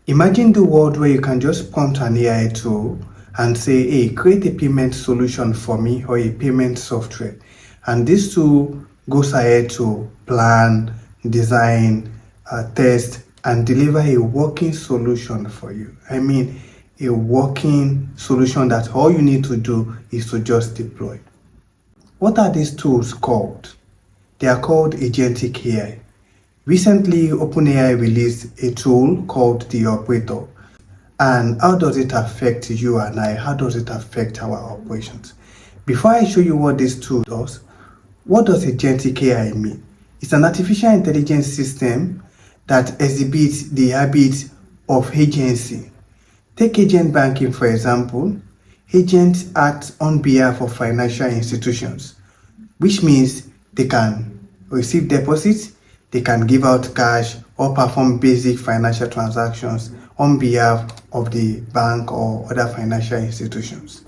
Imagine the world where you can just prompt an AI tool and say, hey, create a payment solution for me or a payment software. And this tool goes ahead to plan, design, test, and deliver a working solution for you. I mean, a working solution that all you need to do is to just deploy. What are these tools called? They are called Agentic AI. Recently, OpenAI released a tool called the Operator. And how does it affect you and I? How does it affect our operations? Before I show you what this tool does, what does Agentic AI mean? It's an artificial intelligence system that exhibits the habit of agency. Take agent banking, for example. Agents act on behalf of financial institutions, which means they can receive deposits, they can give out cash, or perform basic financial transactions on behalf of the bank or other financial institutions.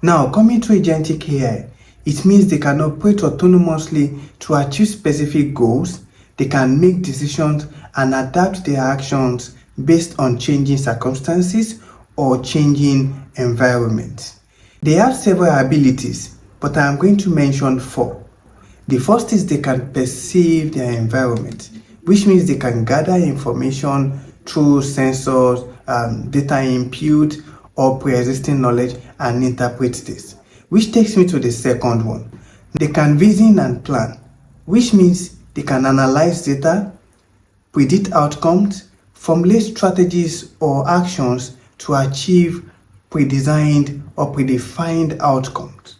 Now, coming to Agentic AI, it means they can operate autonomously to achieve specific goals, they can make decisions and adapt their actions based on changing circumstances or changing environments. They have several abilities, but I am going to mention 4. The first is they can perceive their environment, which means they can gather information through sensors, data input, or pre-existing knowledge and interpret this. Which takes me to the second one. They can reason and plan, which means they can analyze data, predict outcomes, formulate strategies or actions to achieve pre-designed or predefined outcomes.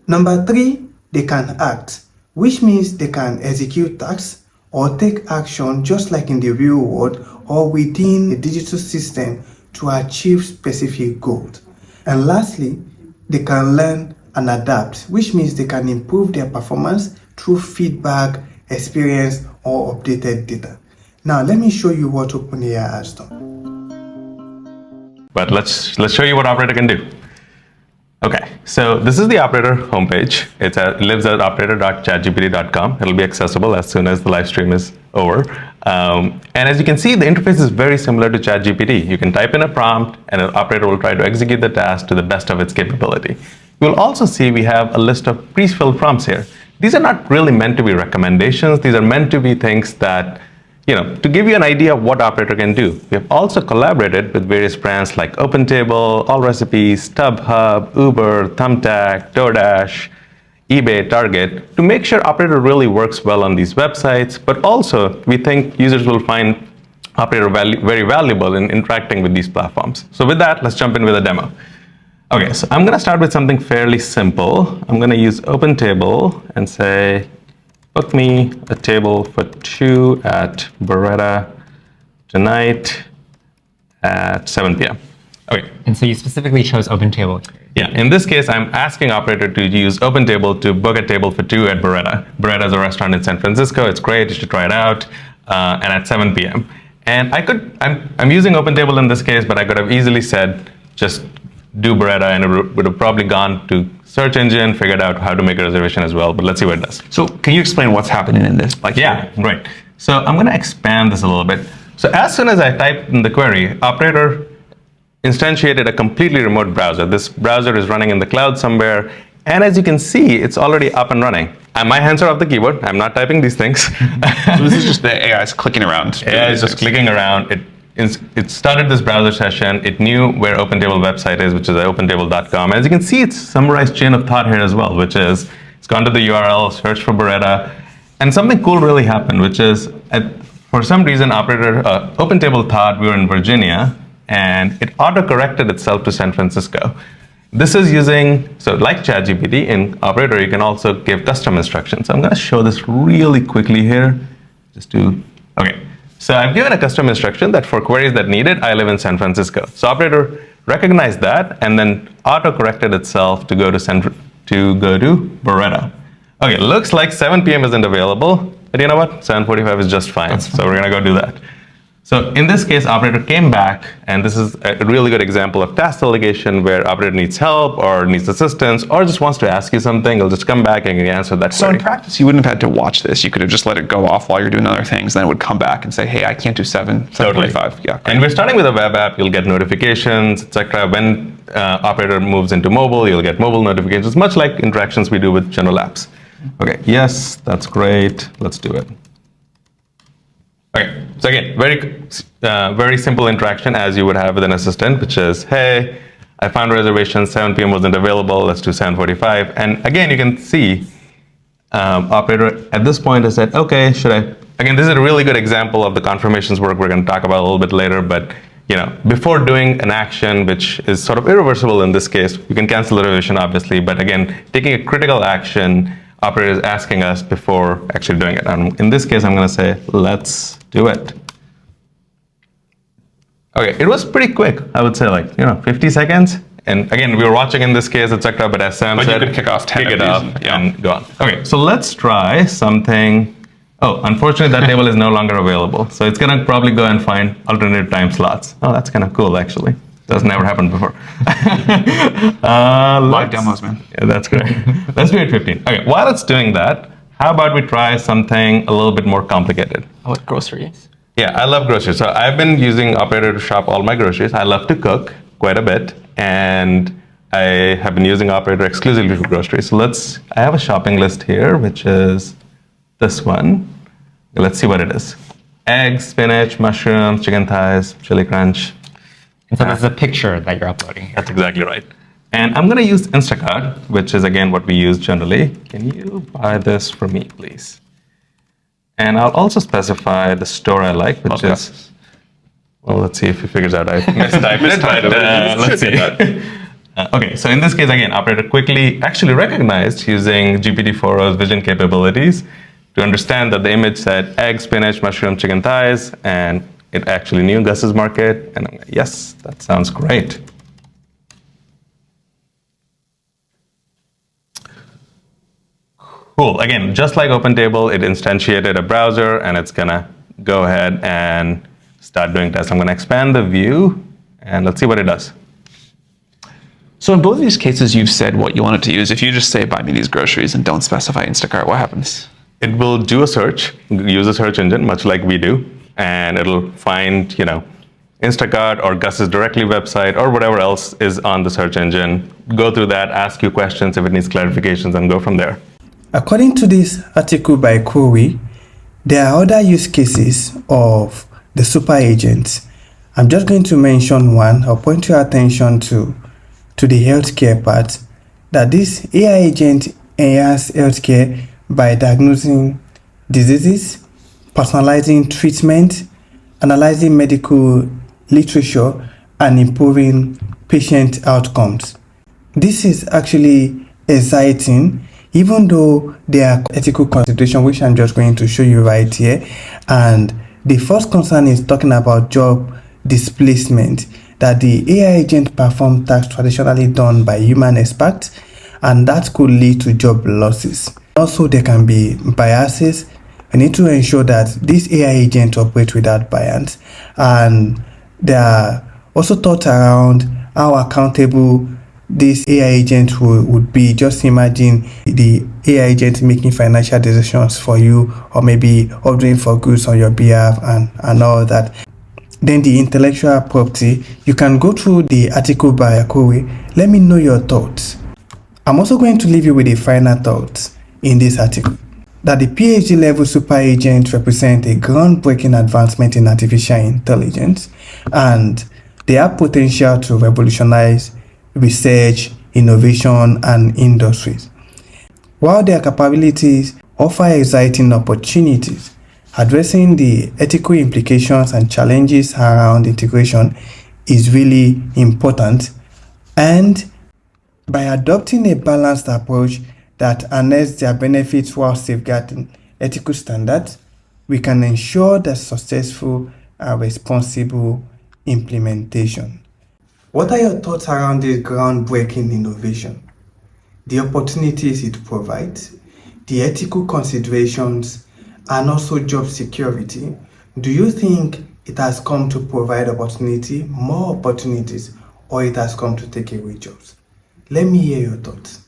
Number 3, they can act, which means they can execute tasks or take action just like in the real world or within a digital system to achieve specific goals. And lastly, they can learn and adapt, which means they can improve their performance through feedback, experience, or updated data. Now, let me show you what OpenAI has done. But let's show you what Operator can do. Okay, so this is the Operator homepage. It lives at operator.chatgpt.com. It'll be accessible as soon as the live stream is over. And as you can see, the interface is very similar to ChatGPT. You can type in a prompt, and an Operator will try to execute the task to the best of its capability. You'll also see we have a list of pre-filled prompts here. These are not really meant to be recommendations. These are meant to be things that, to give you an idea of what Operator can do. We have also collaborated with various brands like OpenTable, AllRecipes, StubHub, Uber, Thumbtack, DoorDash, eBay, Target, to make sure Operator really works well on these websites, but also we think users will find Operator very valuable in interacting with these platforms. So with that, let's jump in with a demo. Okay, so I'm going to start with something fairly simple. I'm going to use OpenTable and say, book me a table for 2 at Beretta tonight at 7 p.m. Okay. And so you specifically chose OpenTable. Yeah, in this case, I'm asking Operator to use OpenTable to book a table for 2 at Beretta. Beretta is a restaurant in San Francisco. It's great. You should try it out. And at 7 p.m. And I'm using OpenTable in this case, but I could have easily said, just do Beretta, and it would have probably gone to search engine, figured out how to make a reservation as well, but let's see what it does. So can you explain what's happening in this? Right. So I'm going to expand this a little bit. So as soon as I typed in the query, Operator instantiated a completely remote browser. This browser is running in the cloud somewhere, and as you can see, it's already up and running. And my hands are off the keyboard. I'm not typing these things. So this is just the AI's clicking around. AI is just clicking around. It started this browser session. It knew where OpenTable website is, which is opentable.com. As you can see, it's summarized chain of thought here as well, which is it's gone to the URL, searched for Beretta, and something cool really happened, which is for some reason, OpenTable thought we were in Virginia, and it auto-corrected itself to San Francisco. This is so like ChatGPT, in Operator, you can also give custom instructions. So I'm going to show this really quickly here. Okay. So I've given a custom instruction that for queries that need it, I live in San Francisco. So Operator recognized that and then auto-corrected itself to go to Beretta. Okay, looks like 7 p.m. isn't available, but you know what? 7:45 is just fine. So we're going to go do that. So in this case, operator came back, and this is a really good example of task delegation where operator needs help or needs assistance or just wants to ask you something. It'll just come back and you answer that So query. in practice, you wouldn't have had to watch this. You could have just let it go off while you're doing other things. Then it would come back and say, hey, I can't do 7:45. Yeah. And we're starting with a web app. You'll get notifications, etc. When operator moves into mobile, you'll get mobile notifications, much like interactions we do with general apps. Okay, yes, that's great. Let's do it. Okay, so again, very simple interaction as you would have with an assistant, which is, hey, I found a reservation, 7 p.m. wasn't available, let's do 7:45. And again, you can see operator at this point has said, okay, should I? Again, this is a really good example of the confirmations work we're going to talk about a little bit later, but before doing an action, which is sort of irreversible in this case, you can cancel the reservation, obviously, but again, taking a critical action, operator is asking us before actually doing it. And in this case, I'm going to say, let's do it. Okay, it was pretty quick. I would say 50 seconds. And again, we were watching in this case, etc. But as Sam said, you could kick off 10 kick of it off these, and go on. Okay, so let's try something. Oh, unfortunately, that table is no longer available. So it's going to probably go and find alternative time slots. Oh, that's kind of cool, actually. That's never happened before. Live demos, man. Yeah, that's great. Let's do it 15. Okay, while it's doing that, how about we try something a little bit more complicated? Oh, groceries. Yeah, I love groceries. So I've been using Operator to shop all my groceries. I love to cook quite a bit, and I have been using Operator exclusively for groceries. So I have a shopping list here, which is this one. Let's see what it is. Eggs, spinach, mushrooms, chicken thighs, chili crunch. And so this is a picture that you're uploading. That's exactly right. And I'm going to use Instacart, which is, again, what we use generally. Can you buy this for me, please? And I'll also specify the store I like, which is... Well, let's see if he figures out I mistyped it, but let's see. Okay, so in this case, again, operator quickly actually recognized using GPT-4o's vision capabilities to understand that the image said egg, spinach, mushroom, chicken thighs, and it actually knew Gus's Market. And I'm like, yes, that sounds great. Cool. Again, just like OpenTable, it instantiated a browser, and it's going to go ahead and start doing tests. I'm going to expand the view, and let's see what it does. So in both of these cases, you've said what you want it to use. If you just say, buy me these groceries and don't specify Instacart, what happens? It will do a search, use a search engine, much like we do, and it'll find, Instacart or Gus's Directly website or whatever else is on the search engine, go through that, ask you questions if it needs clarifications, and go from there. According to this article by Corey, there are other use cases of the super agents. I'm just going to mention one. I'll point your attention to the healthcare part, that this AI agent enhances healthcare by diagnosing diseases, personalizing treatment, analyzing medical literature, and improving patient outcomes. This is actually exciting, even though there are ethical considerations, which I'm just going to show you right here. And the first concern is talking about job displacement, that the AI agent perform tasks traditionally done by human experts, and that could lead to job losses. Also, there can be biases. We need to ensure that this AI agent operates without bias. And there are also thoughts around how accountable this AI agent would be. Just imagine the AI agent making financial decisions for you, or maybe ordering for goods on your behalf and all that. Then the intellectual property, you can go through the article by Corey. Let me know your thoughts. I'm also going to leave you with a final thought in this article, that the PhD level super agent represent a groundbreaking advancement in artificial intelligence, and they have potential to revolutionize research, innovation, and industries. While their capabilities offer exciting opportunities, addressing the ethical implications and challenges around integration is really important. And by adopting a balanced approach that harnesses their benefits while safeguarding ethical standards, we can ensure the successful and responsible implementation. What are your thoughts around this groundbreaking innovation? The opportunities it provides, the ethical considerations, and also job security. Do you think it has come to provide opportunity, more opportunities, or it has come to take away jobs? Let me hear your thoughts.